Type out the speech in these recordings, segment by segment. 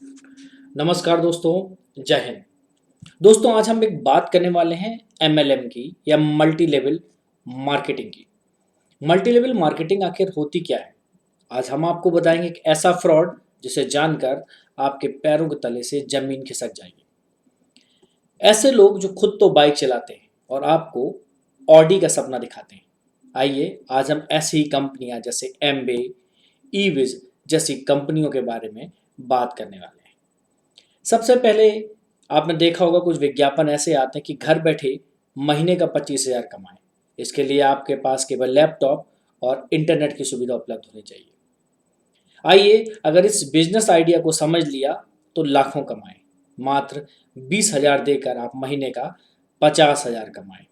नमस्कार दोस्तों, जय हिंद। दोस्तों, आज हम एक बात करने वाले हैं एमएलएम की या मल्टी लेवल मार्केटिंग की। मल्टी लेवल मार्केटिंग आखिर होती क्या है? आज हम आपको बताएंगे एक ऐसा फ्रॉड जिसे जानकर आपके पैरों के तले से जमीन खिसक जाएगी। ऐसे लोग जो खुद तो बाइक चलाते हैं और आपको ऑडी का सपना दिखाते हैं। आइए आज हम ऐसी ही कंपनियां जैसे एमबे, ईविज जैसी कंपनियों के बारे में बात करने वाले हैं। सबसे पहले आपने देखा होगा कुछ विज्ञापन ऐसे आते हैं कि घर बैठे महीने का 25,000 कमाएं। इसके लिए आपके पास केवल लैपटॉप और इंटरनेट की सुविधा उपलब्ध होनी चाहिए। आइए अगर इस बिजनेस आइडिया को समझ लिया तो लाखों कमाएं। मात्र 20,000 देकर आप महीने का 50,000 कमाएं।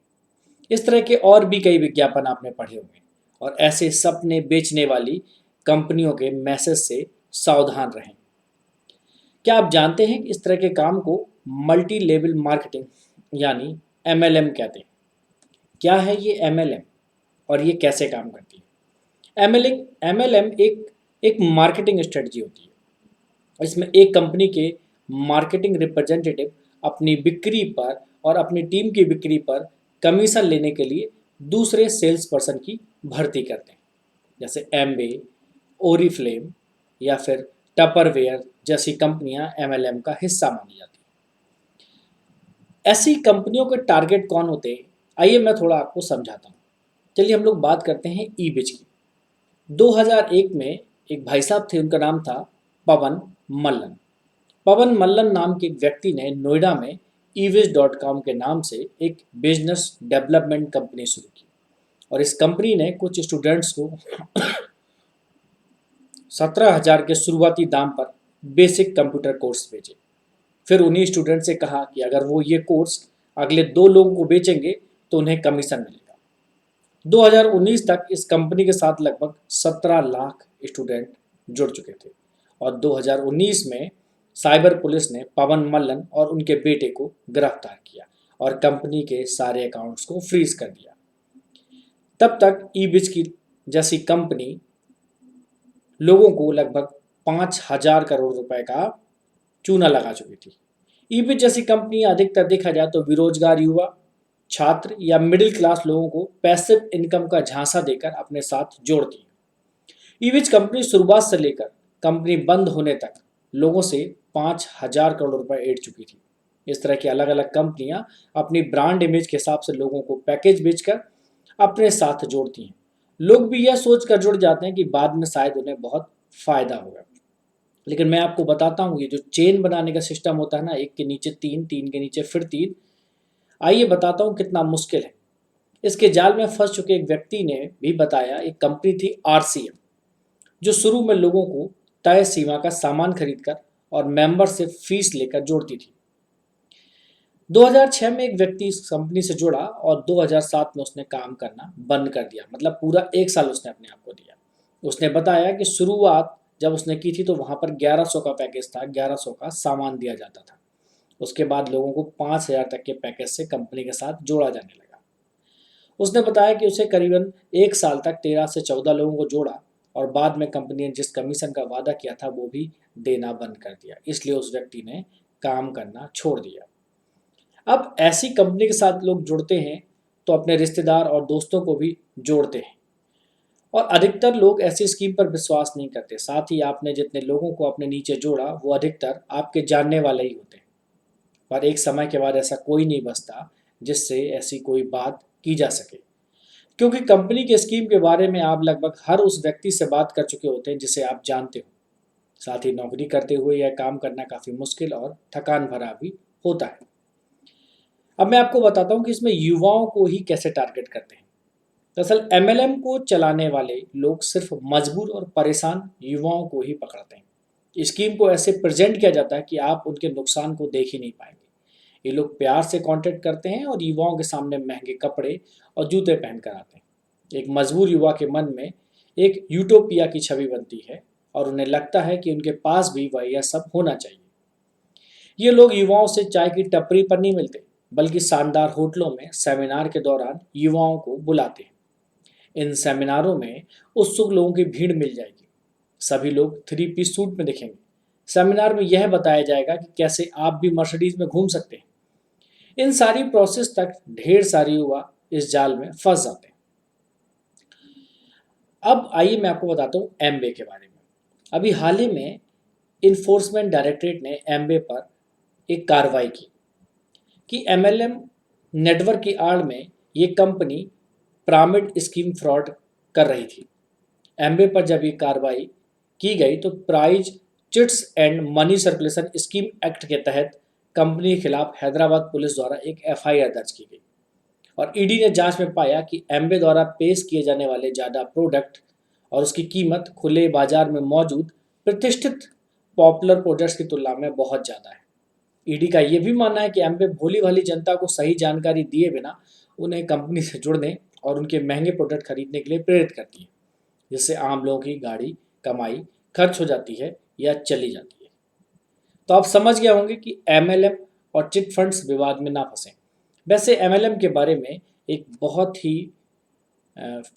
इस तरह के और भी कई विज्ञापन आपने पढ़े होंगे और ऐसे सपने बेचने वाली कंपनियों के मैसेज से सावधान रहें। क्या आप जानते हैं कि इस तरह के काम को मल्टी लेवल मार्केटिंग यानी एमएलएम कहते हैं? क्या है ये एमएलएम और ये कैसे काम करती है? एमएलएम एक मार्केटिंग स्ट्रेटजी होती है। इसमें एक कंपनी के मार्केटिंग रिप्रेजेंटेटिव अपनी बिक्री पर और अपनी टीम की बिक्री पर कमीशन लेने के लिए दूसरे सेल्स पर्सन की भर्ती करते हैं, जैसे एमबे, ओरिफ्लेम या फिर टपरवेयर जैसी कंपनियां एमएलएम का हिस्सा मानी जाती हैं। ऐसी कंपनियों के टारगेट कौन होते हैं? आइए मैं थोड़ा आपको समझाता हूँ। चलिए हम लोग बात करते हैं ईबिज की। 2001 में एक भाई साहब थे, उनका नाम था पवन मल्लन। पवन मल्लन नाम के एक व्यक्ति ने नोएडा में ewiz.com के नाम से एक बिजनेस डेवलपमेंट कंपनी शुरू की और इस कंपनी ने कुछ स्टूडेंट्स को 17,000 के शुरुआती दाम पर बेसिक कंप्यूटर कोर्स बेचे। फिर उन्हीं स्टूडेंट से कहा कि अगर वो ये कोर्स अगले 2 लोगों को बेचेंगे तो उन्हें कमीशन मिलेगा। 2019 तक इस कंपनी के साथ लगभग 17 लाख स्टूडेंट जुड़ चुके थे और 2019 में साइबर पुलिस ने पवन मल्लन और उनके बेटे को गिरफ्तार किया और कंपनी के सारे अकाउंट्स को फ्रीज कर दिया। तब तक ईबिज की जैसी कंपनी लोगों को लगभग 5,000 करोड़ रुपए का चूना लगा चुकी थी। ईबिज जैसी कंपनी अधिकतर देखा जाए तो बेरोजगार युवा, छात्र या मिडिल क्लास लोगों को पैसिव इनकम का झांसा देकर अपने साथ जोड़ती है। ईबिज कंपनी शुरुआत से लेकर कंपनी बंद होने तक लोगों से 5,000 करोड़ रुपए ऐंठ चुकी थी। इस तरह की अलग अलग कंपनियां अपनी ब्रांड इमेज के हिसाब से लोगों को पैकेज बेचकर अपने साथ जोड़ती हैं। लोग भी यह सोचकर जुड़ जाते हैं कि बाद में शायद उन्हें बहुत फायदा होगा। लेकिन मैं आपको बताता हूँ, ये जो चेन बनाने का सिस्टम होता है ना, एक के नीचे तीन, तीन के नीचे फिर तीन, आइए बताता हूँ कितना मुश्किल है। इसके जाल में फंस चुके एक व्यक्ति ने भी बताया, एक कंपनी थी आरसीएम, जो शुरू में लोगों को तय सीमा का सामान खरीदकर और मेंबर से फीस लेकर जोड़ती थी। 2006 में एक व्यक्ति इस कंपनी से जुड़ा और 2007 में उसने काम करना बंद कर दिया। मतलब पूरा 1 साल उसने अपने आप को दिया। उसने बताया कि शुरुआत जब उसने की थी तो वहां पर 1100 का पैकेज था, 1100 का सामान दिया जाता था। उसके बाद लोगों को 5,000 तक के पैकेज से कंपनी के साथ जोड़ा जाने लगा। उसने बताया कि उसे करीबन 1 साल तक 13 से 14 लोगों को जोड़ा और बाद में कंपनी ने जिस कमीशन का वादा किया था वो भी देना बंद कर दिया। इसलिए उस व्यक्ति ने काम करना छोड़ दिया। अब ऐसी कंपनी के साथ लोग जुड़ते हैं तो अपने रिश्तेदार और दोस्तों को भी जोड़ते हैं और अधिकतर लोग ऐसी स्कीम पर विश्वास नहीं करते। साथ ही आपने जितने लोगों को अपने नीचे जोड़ा वो अधिकतर आपके जानने वाले ही होते हैं, पर एक समय के बाद ऐसा कोई नहीं बचता जिससे ऐसी कोई बात की जा सके, क्योंकि कंपनी के स्कीम के बारे में आप लगभग हर उस व्यक्ति से बात कर चुके होते हैं जिसे आप जानते हो। साथ ही नौकरी करते हुए यह काम करना काफ़ी मुश्किल और थकान भरा भी होता है। अब मैं आपको बताता हूँ कि इसमें युवाओं को ही कैसे टारगेट करते हैं। दरअसल एमएलएम को चलाने वाले लोग सिर्फ मजबूर और परेशान युवाओं को ही पकड़ते हैं। स्कीम को ऐसे प्रेजेंट किया जाता है कि आप उनके नुकसान को देख ही नहीं पाएंगे। ये लोग प्यार से कांटेक्ट करते हैं और युवाओं के सामने महंगे कपड़े और जूते पहन कर आते हैं। एक मजबूर युवा के मन में एक यूटोपिया की छवि बनती है और उन्हें लगता है कि उनके पास भी वह यह सब होना चाहिए। ये लोग युवाओं से चाय की टपरी पर नहीं मिलते, बल्कि शानदार होटलों में सेमिनार के दौरान युवाओं को बुलाते हैं। इन सेमिनारों में उत्सुक लोगों की भीड़ मिल जाएगी। सभी लोग 3 पीस सूट में दिखेंगे। सेमिनार में यह बताया जाएगा कि कैसे आप भी मर्सिडीज में घूम सकते हैं। इन सारी प्रोसेस तक ढेर सारे युवा इस जाल में फंस जाते हैं। अब आइए मैं आपको बताता हूँ एमबे के बारे में। अभी हाल ही में इन्फोर्समेंट डायरेक्टरेट ने एमबे पर एक कार्रवाई की कि एमएलएम नेटवर्क की आड़ में ये कंपनी पिरामिड स्कीम फ्रॉड कर रही थी। एमबे पर जब ये कार्रवाई की गई तो prize chits and money circulation scheme act के तहत कंपनी के खिलाफ हैदराबाद पुलिस द्वारा एक एफआईआर दर्ज की गई और ईडी ने जांच में पाया कि एमबे द्वारा पेश किए जाने वाले ज़्यादा प्रोडक्ट और उसकी कीमत खुले बाजार में मौजूद प्रतिष्ठित पॉपुलर प्रोडक्ट्स की तुलना में बहुत ज़्यादा है। ईडी का यह भी मानना है कि एमबे भोली भाली जनता को सही जानकारी दिए बिना उन्हें कंपनी से जुड़ने और उनके महंगे प्रोडक्ट खरीदने के लिए प्रेरित करती है, जिससे आम लोगों की गाड़ी कमाई खर्च हो जाती है या चली जाती है। तो आप समझ गए होंगे कि एमएलएम और चिट फंड्स विवाद में ना फंसें। वैसे एमएलएम के बारे में एक बहुत ही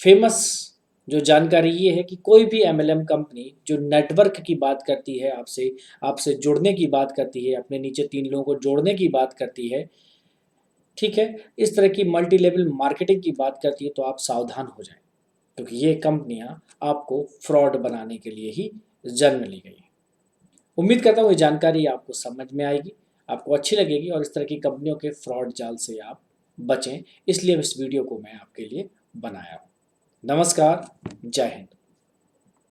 फेमस जो जानकारी ये है कि कोई भी एमएलएम कंपनी जो नेटवर्क की बात करती है, आपसे आपसे जुड़ने की बात करती है, अपने नीचे 3 लोगों को जोड़ने की बात करती है, ठीक है, इस तरह की मल्टी लेवल मार्केटिंग की बात करती है, तो आप सावधान हो जाएं, क्योंकि ये कंपनियां आपको फ्रॉड बनाने के लिए ही जन्म ली गई हैं। उम्मीद करता हूँ ये जानकारी आपको समझ में आएगी, आपको अच्छी लगेगी और इस तरह की कंपनियों के फ्रॉड जाल से आप बचें, इसलिए इस वीडियो को मैं आपके लिए बनाया हूँ। नमस्कार, जय हिंद।